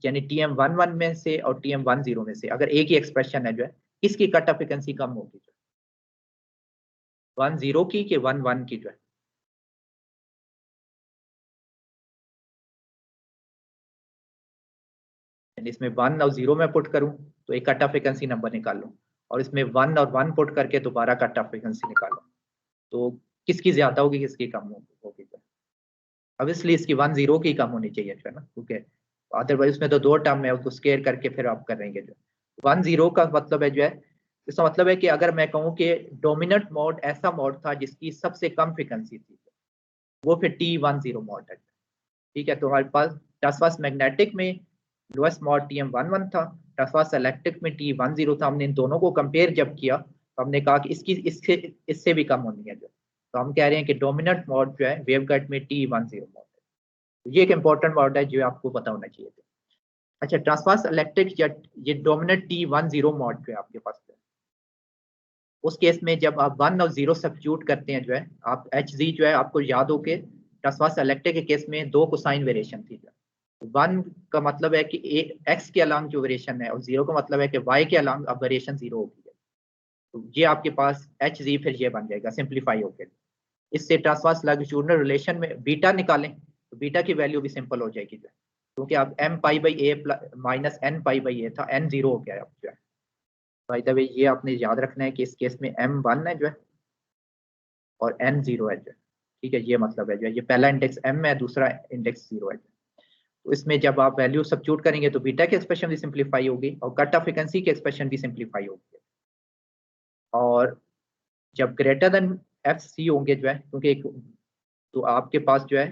यानी TM11 में से और TM10 में से अगर एक ही एक्सप्रेशन है जो है, किसकी कट ऑफ फ्रीक्वेंसी कम होगी? 10 की कि 11 की जो है? इसमें 1 और 0 में पुट करूं तो एक कट ऑफ फ्रीक्वेंसी नंबर निकाल लूं, और इसमें 1 और 1 पुट करके दोबारा कट ऑफ फ्रीक्वेंसी निकालो, तो किसकी ज्यादा होगी किसकी कम होगी? ऑब्वियसली इसकी 10 की कम होनी चाहिए जो है ना, क्योंकि अदरवाइज उसमें तो दो टर्म है, उसको स्केयर करके फिर आप करेंगे जो 10 का मतलब है जो है, इसका मतलब है कि अगर मैं कहूँ कि डोमिनेंट मोड ऐसा मोड था जिसकी सबसे कम फ्रीक्वेंसी थी, वो फिर T10 मोड है। ठीक है, तो हमारे पास ट्रांसवर्स मैग्नेटिक में लोएस्ट मोड TM11 था, ट्रांसवर्स इलेक्ट्रिक में T10 था। हमने इन दोनों को कंपेयर जब किया तो हमने कहा कि इससे भी कम होनी है जो, तो हम कह रहे हैं कि डोमिनेंट मोड जो है वेवगाइड में T10 मोड है। ये एक इंपॉर्टेंट मोड है जो आपको पता होना चाहिए। अच्छा, ट्रांसवर्स इलेक्ट्रिक या ये डोमिनेंट T10 मोड जो है आपके पास है, उस केस में जब आप 1 और 0 सब्स्टिट्यूट करते हैं जो है, आप HZ जो है आपको याद हो के ट्रांसवर्स इलेक्ट्रिक के केस में दो कोसाइन वेरिएशन थी। 1 का मतलब है कि एक्स के अलॉन्ग जो वेरिएशन है, और 0 का मतलब है कि वाई के अलॉन्ग अब वेरिएशन 0 होगी। तो ये आपके पास HZ फिर ये बन जाएगा सिंप्लीफाई होकर। इससे ट्रांसवर्स लॉन्गिट्यूडिनल रिलेशन में बीटा निकालें तो बीटा की वैल्यू भी सिंपल हो जाएगी जो है, क्योंकि अब m pi by A minus n pi by A था, n 0 हो गया अब जो है। बाय द वे ये आपने याद रखना है कि इस केस में m 1 है जो है और n 0 है जो है। ठीक है, ये मतलब है जो है, ये पहला इंडेक्स m है, दूसरा इंडेक्स 0 है। तो इसमें जब आप वैल्यू सब्स्टिट्यूट करेंगे तो बीटा की एक्सप्रेशन भी सिंप्लीफाई होगी और कट ऑफ फ्रीक्वेंसी की एक्सप्रेशन भी सिंप्लीफाई होगी। और जब ग्रेटर देन FC होंगे जो है, क्योंकि एक तो आपके पास जो है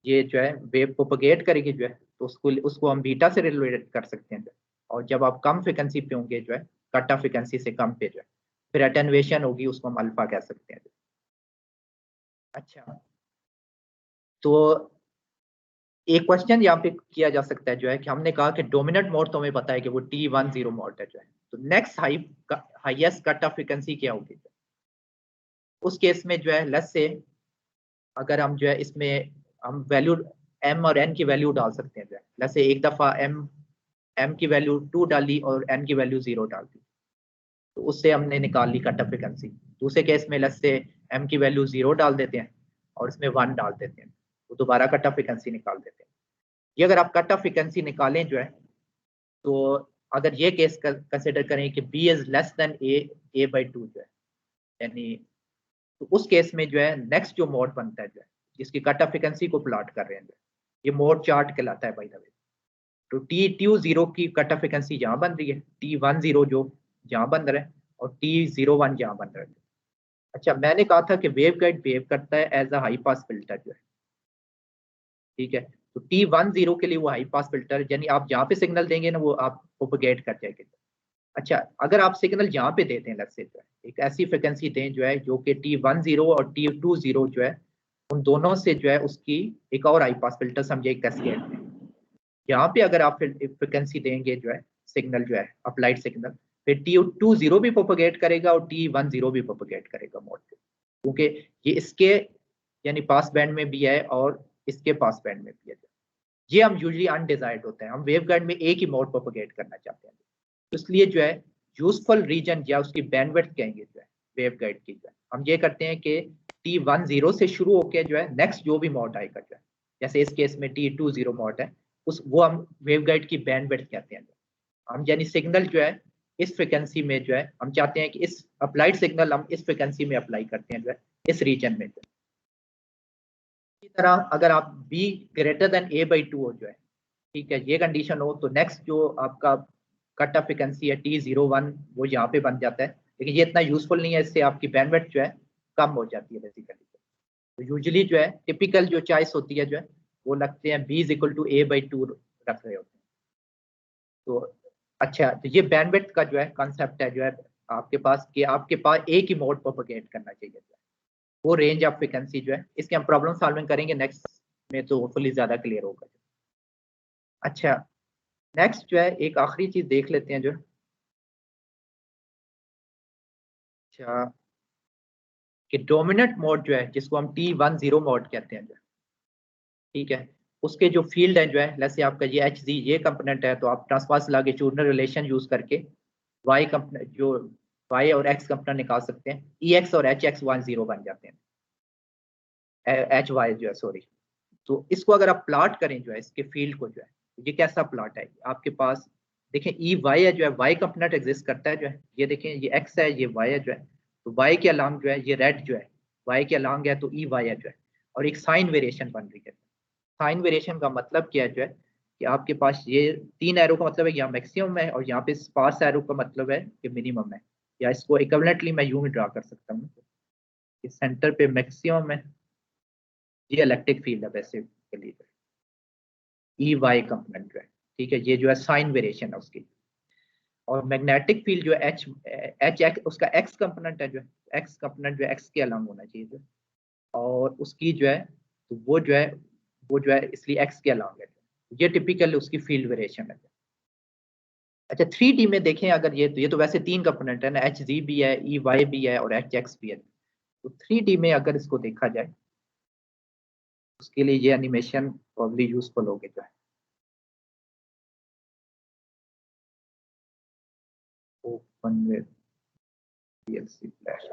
ये जो है वेव प्रोपगेट करेगी जो है, तो उसको हम बीटा से रिलेट कर सकते हैं। और जब आप कम फ्रिक्वेंसी पे होंगे जो है, कट ऑफ फ्रिक्वेंसी से कम पे जो है, फिर अटेन्युएशन होगी, उसको हम अल्फा कह सकते हैं। अच्छा, तो एक क्वेश्चन यहाँ पे किया जा सकता है जो है कि हमने कहा कि डोमिनेंट मोड तो हमें पता है कि वो T10 मोड है जो है, तो next highest cut off frequency क्या होगी? उस केस में जो है लेट्स से अगर हम जो है इसमें हम वैल्यू m और n की वैल्यू डाल सकते हैं जो है, लेट्स से एक दफा m की वैल्यू 2 डाली और n की वैल्यू 0 डाल दी, तो उससे हमने निकाल ली कट ऑफ फ्रिक्वेंसी। दूसरे केस में लेट्स से m की वैल्यू 0 डाल देते हैं और इसमें 1 डाल देते हैं, तो दोबारा कट ऑफ फ्रिक्वेंसी निकाल देते हैं। ये अगर आप कट ऑफ फ्रिक्वेंसी निकालें जो है, तो अगर ये केस कंसिडर करें कि b is less than a/2 जो है, यानी तो उस केस में जो है नेक्स्ट जो मोड बनता है जो है, जिसकी कट ऑफ फ्रिक्वेंसी को प्लॉट कर रहे हैं, ये मोड चार्ट कहलाता है बाय द वे। तो T20 की कट ऑफ फ्रिक्वेंसी यहाँ बन रही है, T10 जो यहाँ बन रहा है, और T01 यहाँ बन रहा है। अच्छा, मैंने कहा था कि वेव गाइड बिहेव करता है as a high pass filter जो है। ठीक है, तो T10 के लिए वो हाई पास फिल्टर, यानी आप जहाँ पे सिग्नल देंगे ना वो आप प्रोपगेट कर जाएंगे। अच्छा, अगर आप सिग्नल यहाँ पे देते हैं लेट्स से जो है, एक ऐसी फ्रिक्वेंसी दें जो है जो कि T10 और T20 जो है, उन दोनों से जो है उसकी एक और हाई पास फिल्टर समझे एक कैस्केड में। यहाँ पे अगर आप फ्रिक्वेंसी देंगे जो है सिग्नल जो है अप्लाइड सिग्नल, फिर T20 भी प्रोपगेट करेगा और T10 भी प्रोपगेट करेगा मोड पे, क्योंकि ये इसके यानी पास बैंड में भी है और इसके पास बैंड में भी है। ये हम यूजुअली अनडिजायर्ड होते हैं, हम वेवगाइड में एक ही मोड प्रोपगेट करना चाहते हैं, तो इसलिए जो है यूजफुल रीजन या उसकी बैंडविड्थ कहेंगे जो है वेवगाइड की, जो है हम ये करते हैं कि T10 से शुरू होकर जो है नेक्स्ट जो भी मोड आएगा जो है, जैसे इस केस में T20 मोड है, उस वो हम वेवगाइड की बैंडविड्थ कहते हैं। हम यानी सिग्नल जो है इस फ्रिक्वेंसी में जो है हम चाहते हैं कि इस अप्लाइड सिग्नल हम इस फ्रिक्वेंसी में अप्लाई करते हैं जो है इस रीजन में। इसी तरह अगर आप b ग्रेटर देन a/2 हो जो है, ठीक है, ये कंडीशन हो तो नेक्स्ट जो आपका कट ऑफ फ्रिक्वेंसी है T01 वो यहाँ पे बन जाता है, लेकिन ये इतना यूजफुल नहीं है, इससे आपकी बैंडविड्थ जो है कम हो जाती है बेसिकली। तो यूजुअली जो है टिपिकल जो चॉइस होती है जो है वो लगते हैं b = a/2 रख रहे होते हैं। तो अच्छा, तो ये बैंडविड्थ का जो है कॉन्सेप्ट है जो है आपके पास कि आपके पास एक ही मोड प्रोपेगेट करना चाहिए जो है, वो रेंज ऑफ फ्रिक्वेंसी जो है। इसके हम प्रॉब्लम सॉल्विंग करेंगे नेक्स्ट में तो होपफुली ज्यादा क्लियर होगा। अच्छा, नेक्स्ट जो है एक आखिरी चीज देख लेते हैं जो, अच्छा, कि डोमिनेंट मोड जो है जिसको हम T10 मोड कहते हैं जो, ठीक है, उसके जो फील्ड है जो है, जैसे आपका ये HZ ये कंपोनेंट है तो आप ट्रांसवर्स लॉन्गिट्यूडिनल रिलेशन यूज करके y कंपोनेंट जो y और x कंपोनेंट निकाल सकते हैं। EX और HX 10 बन जाते हैं, HY जो है सॉरी। तो इसको अगर आप प्लॉट करें जो है इसके फील्ड को जो है, ये कैसा प्लॉट है आपके पास, देखें EY है जो है, y कंपोनेंट एग्जिस्ट करता है जो है, ये देखें ये x है ये y है जो है, तो y के अलोंग जो है ये रेड जो है y के अलोंग है तो EY है जो है, और एक साइन वेरिएशन बन रही है। साइन वेरिएशन का मतलब क्या है जो है कि आपके पास ये 3 एरो का मतलब है यहाँ मैक्सिमम है और यहाँ पे स्पार्स एरो का मतलब है कि मिनिमम है, या इसको इक्विवेलेंटली मैं यूं ही ड्रा कर सकता हूँ कि सेंटर पे मैक्सिमम है, ये इलेक्ट्रिक फील्ड है बेसिकली EY कंपोनेंट जो है, ठीक है, ये जो है साइन वेरिएशन है उसकी। और मैग्नेटिक फील्ड जो है एच उसका एक्स कंपोनेंट है जो है, एक्स कंपोनेंट जो है एक्स के अलोंग होना चाहिए जो, और उसकी जो है तो वो जो है इसलिए एक्स के अलोंग है, ये टिपिकल उसकी फील्ड वेरिएशन है। अच्छा, 3D में देखें अगर ये तो वैसे 3 कंपोनेंट है ना, HZ भी है, EY भी है और HX भी है। तो 3D में अगर इसको देखा जाए उसके लिए ये एनिमेशन प्रॉब्ली यूजफुल होगी जो है। Open with PLC flash.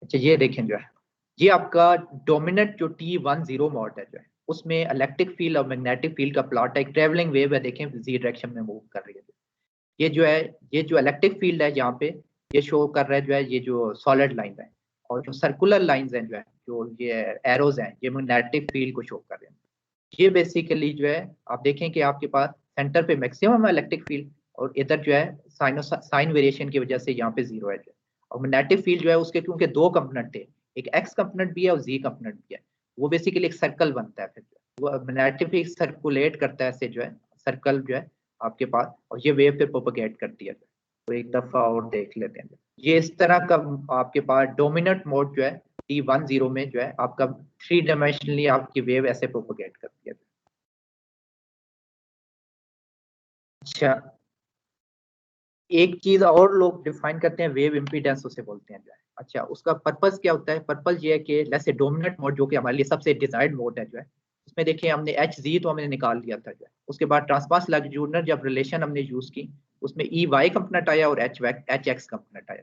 अच्छा, ये देखें जो है ये आपका डोमिनेंट जो T10 मोड है जो है उसमें इलेक्ट्रिक फील्ड और मैग्नेटिक फील्ड का प्लॉट है, एक ट्रेवलिंग वेव है, देखें जी डायरेक्शन में मूव कर रही है। ये जो है ये जो इलेक्ट्रिक फील्ड है यहाँ पे ये शो कर रहा है जो है ये जो सॉलिड लाइन है, और जो सर्कुलर लाइंस हैं जो है जो ये एरोज हैं ये मैग्नेटिक फील्ड को शो कर रहे हैं। ये बेसिकली जो है आप देखें कि आपके पास सेंटर पे मैक्सिमम है इलेक्ट्रिक फील्ड, और इधर जो है साइन वेरिएशन की वजह से यहाँ पे 0 है जो है। और मैग्नेटिक फील्ड जो है उसके क्योंकि 2 कंपोनेंट थे, एक एक्स कंपोनेंट भी है और जी कंपोनेंट भी है, वो बेसिकली एक सर्कल बनता है, फिर वो मैग्नेटिक फील्ड सर्कुलेट करता है ऐसे जो है सर्कल जो है आपके पास, और ये वेव फिर प्रोपेगेट करती है। तो एक दफा और देख लेते हैं, ये इस तरह का आपके पास डोमिनेंट मोड जो है T10 में जो है आपका 3 डायमेंशनली आपकी वेव ऐसे प्रोपेगेट करती है। अच्छा, एक चीज और लोग डिफाइन करते हैं वेव इम्पीडेंस उसे बोलते हैं जो है। अच्छा, उसका पर्पस क्या होता है, पर्पस ये है कि जैसे डोमिनेंट मोड जो कि हमारे लिए सबसे डिजायर्ड मोड है जो है, उसमें देखिए हमने HZ तो हमने निकाल लिया था जो है, उसके बाद ट्रांसवर्स लॉन्गिट्यूडिनल जब रिलेशन हमने यूज की उसमें EY कंपोनेंट आया और HX कंपोनेंट आया।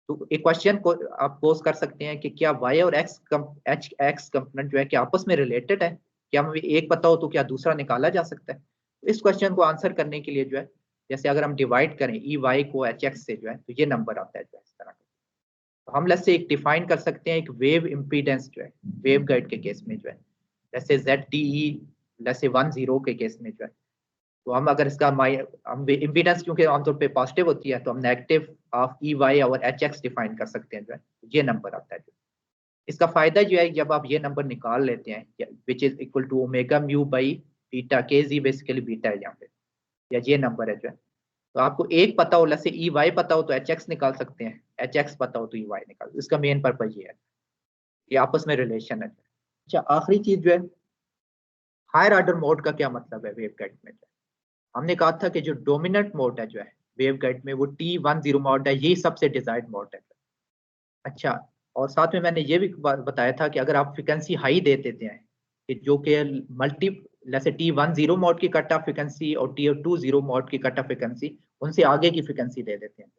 तो एक क्वेश्चन को आप पोज कर सकते हैं कि क्या Y और HX कंपोनेंट जो है क्या आपस में रिलेटेड है, क्या हमें एक पता हो तो क्या दूसरा निकाला जा सकता है। तो इस क्वेश्चन को आंसर करने के लिए जो है जैसे अगर हम डिवाइड करें EY को HX से जो है तो ये नंबर आता है जो है इस तरह का। तो हम जैसे एक डिफाइन कर सकते हैं एक वेव इम्पीडेंस जो है वेव गाइड के केस में जो है, जैसे ZTE जैसे 10 के केस में जो है, तो हम अगर इसका हम इम्पीडेंस क्योंकि आमतौर पे पॉजिटिव होती है तो हम नेगेटिव ऑफ EY और HX डिफाइन कर सकते हैं जो है, ये नंबर आता है। इसका फायदा जो है जब आप ये नंबर निकाल लेते हैं which is equal to omega mu by beta, KZ basically beta है यहाँ पे, या ये नंबर है जो है, तो आपको एक पता हो जैसे EY पता हो तो HX निकाल सकते हैं, HX पता हो तो EY निकाल, इसका मेन पर्पज ये है, ये आपस में रिलेशन है। अच्छा, आखिरी चीज जो है हायर ऑर्डर मोड का क्या मतलब है वेव गाइड में। हमने कहा था कि जो डोमिनेंट मोड है जो है वेव गाइड में वो T10 मोड है, यही सबसे डिजायर्ड मोड है। अच्छा, और साथ में मैंने ये भी बताया था कि अगर आप फ्रिक्वेंसी हाई दे देते हैं कि जो कि मल्टी जैसे T10 मोड की कट ऑफ फ्रिक्वेंसी और T20 मोड की कट ऑफ फ्रिक्वेंसी उनसे आगे की फ्रिक्वेंसी दे देते हैं,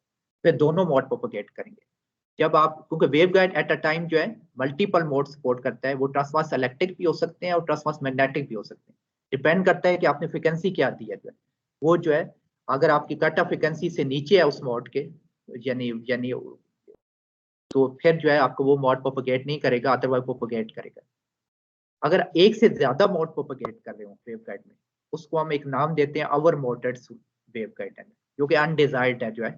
फिर दोनों मोड प्रोपेगेट करेंगे। जब आप क्योंकि wave guide at a time जो है मल्टीपल मोड सपोर्ट करता है, वो ट्रांसवर्स इलेक्ट्रिक भी हो सकते हैं और ट्रांसवर्स मैग्नेटिक भी हो सकते हैं, डिपेंड करता है कि आपने फ्रिक्वेंसी क्या दी है जो है वो जो है अगर आपकी कट ऑफ फ्रिक्वेंसी से नीचे है उस मोड के, यानी तो फिर जो है आपको वो मोड प्रोपगेट नहीं करेगा, अदरवाइज प्रोपगेट करेगा। अगर एक से ज्यादा मोड प्रोपगेट कर रहे हो वेवगाइड में, उसको हम एक नाम देते हैं ओवर मोडेड वेवगाइड है, जो कि अनडिजायर्ड है जो है।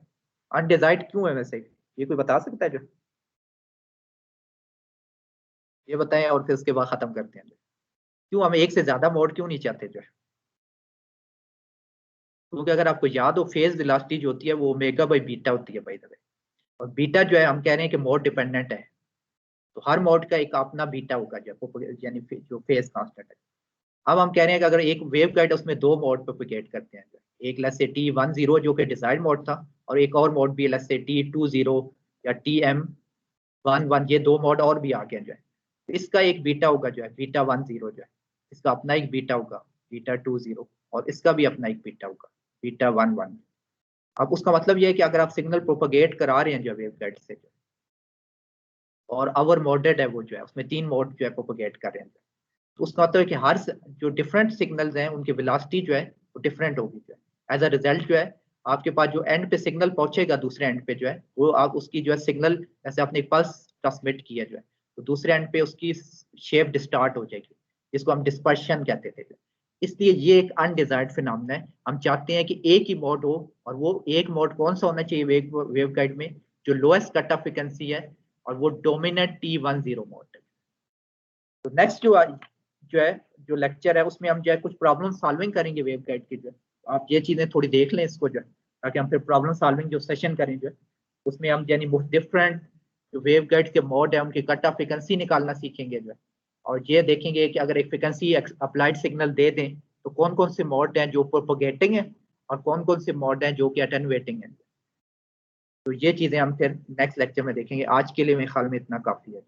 अनडिजायर्ड क्यों है वैसे, ये कोई बता सकता है जो? ये बताएं और फिर उसके बाद खत्म करते हैं। क्यों हम एक से ज्यादा मोड क्यों नहीं चाहते जो है? क्योंकि अगर आपको याद हो फेज वेलोसिटी जो होती है वो ओमेगा बाई बीटा होती है बाय द वे, और बीटा जो है हम कह रहे हैं कि मोड डिपेंडेंट है, तो हर मोड का एक अपना बीटा होगा यानी जो फेज कांस्टेंट है। अब हम कह रहे हैं कि अगर एक वेव गाइड है उसमें दो मोड प्रोपेगेट करते हैं, एक लेट्स से T10 जो कि डिजायर्ड मोड था, और एक और मोड भी लेट्स से T20 या TM11, ये दो मोड और भी आ गए जो है। तो इसका एक बीटा होगा जो है β10 जो है, इसका अपना एक बीटा होगा β20, और इसका भी अपना एक बीटा होगा β11। अब उसका मतलब ये है कि अगर आप सिग्नल प्रोपगेट करा रहे हैं जो वेव गाइड से, और ओवर मोडेड है वो जो है, उसमें 3 मोड जो है प्रोपगेट कर रहे हैं, तो उसका मतलब है कि हर जो डिफरेंट सिग्नल्स हैं उनकी वेलोसिटी जो है वो डिफरेंट होगी जो है। एज अ रिजल्ट जो है आपके पास जो एंड पे सिग्नल पहुंचेगा दूसरे एंड पे जो है, वो आप उसकी जो है सिग्नल, जैसे आपने एक पल्स ट्रांसमिट किया जो है, तो दूसरे एंड पे उसकी शेप डिस्टार्ट हो जाएगी, जिसको हम डिस्पर्शन कहते थे। इसलिए ये एक अनडिजायर्ड फिनोमेना है। हम चाहते हैं कि एक ही मोड हो, और वो एक मोड कौन सा होना चाहिए वेव गाइड में, जो लोएस्ट कट ऑफ फ्रीक्वेंसी है, और वो डोमिनेंट T10 मोड है। तो नेक्स्ट जो है जो लेक्चर है उसमें हम जो है कुछ प्रॉब्लम सॉल्विंग करेंगे वेव गाइड की जो है। आप ये चीजें थोड़ी देख लें इसको जो है, ताकि हम फिर प्रॉब्लम सॉल्विंग जो सेशन करें जो है, उसमें हम यानी बहुत डिफरेंट जो वेव गाइड के मोड है उनकी कट ऑफ फ्रीक्वेंसी निकालना सीखेंगे जो है, और ये देखेंगे कि अगर एक फ्रीक्वेंसी अप्लाइड सिग्नल दे दें तो कौन कौन से मोड हैं जो प्रोपगेटिंग है, और कौन कौन से मोड हैं जो कि अटेनुएटिंग है। तो ये चीजें हम फिर नेक्स्ट लेक्चर में देखेंगे। आज के लिए मेरे ख्याल में इतना काफी है।